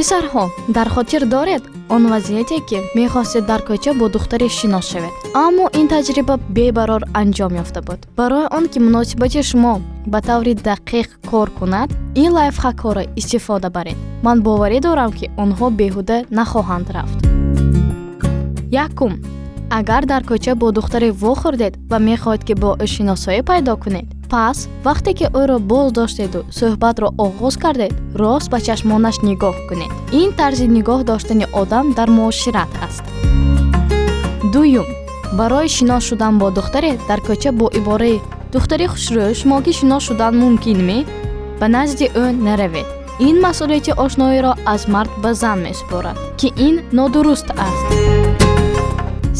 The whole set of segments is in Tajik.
писарҳо, дар хотир доред он вазъияте ки мехостед дар кӯча бо духтаре шинос шавед, аммо ин таҷриба бебарор анҷом ёфта буд. Барои он ки муносибати шумо ба таври дақиқ кор кунад, ин лайфхакҳоро истифода баред. ман боварӣ дорам ки онҳо беҳуда нахоҳанд рафт. якум, агар дар кӯча бо духтаре вохӯрдед ва мехоҳед ки бо ӯ шиносоӣ пайдо кунед, пас вақте ки ӯро боз доштеду суҳбатро оғоз кардед, рост ба чашмонаш нигоҳ кунед. ин тарзи нигоҳ доштани одам дар муошират аст. дуюм, барои шинос шудан бо духтаре дар кӯча бо ибораи духтари хушрӯ, шумо ки шинос шудан мумкин ми? ба назди ӯ наравед. ин масъулияти ошноиро аз мард ба зан месупорад, ки ин нодуруст аст.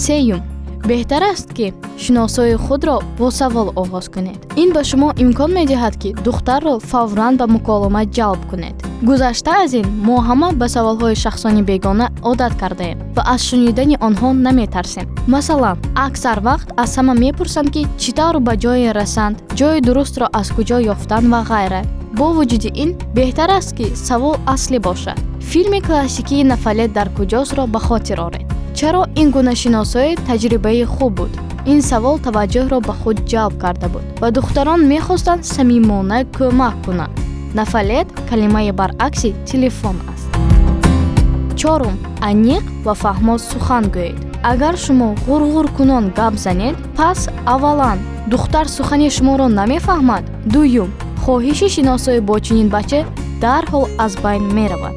сеюм, беҳтар аст ки шиносои худро бо савол оғоз кунед. ин ба шумо имкон медиҳад ки духтарро фавран ба муколима ҷалб кунед. гузашта аз ин, мо ҳама ба саволҳои шахсони бегона одат кардаем ва аз шунидани онҳо наметарсем. масалан, аксар вақт аз ҳама мепурсам ки чӣ тавр ба ҷое расанд, ҷои дурустро аз куҷо ёфтан ва ғайра. бо вуҷуди ин, беҳтар аст ки савол аслӣ бошад. филми классикии «Нафалет дар куҷост»-ро ба хотир оред. чаро ин гуна шиносоӣ таҷрибаи хуб буд? ин савол таваҷҷӯҳро ба худ ҷалб карда буд ва духтарон мехостанд самимона кӯмак кунанд. Нафалет калимаи баръакси телефон аст. чорум, аниқ ва фаҳмо сухан гӯед. агар шумо ғурғуркунон гап занед, пас аввалан духтар сухани шуморо намефаҳмад. дуюм, хоҳиши шиносоӣ бо чунин бача дарҳол аз байн меравад.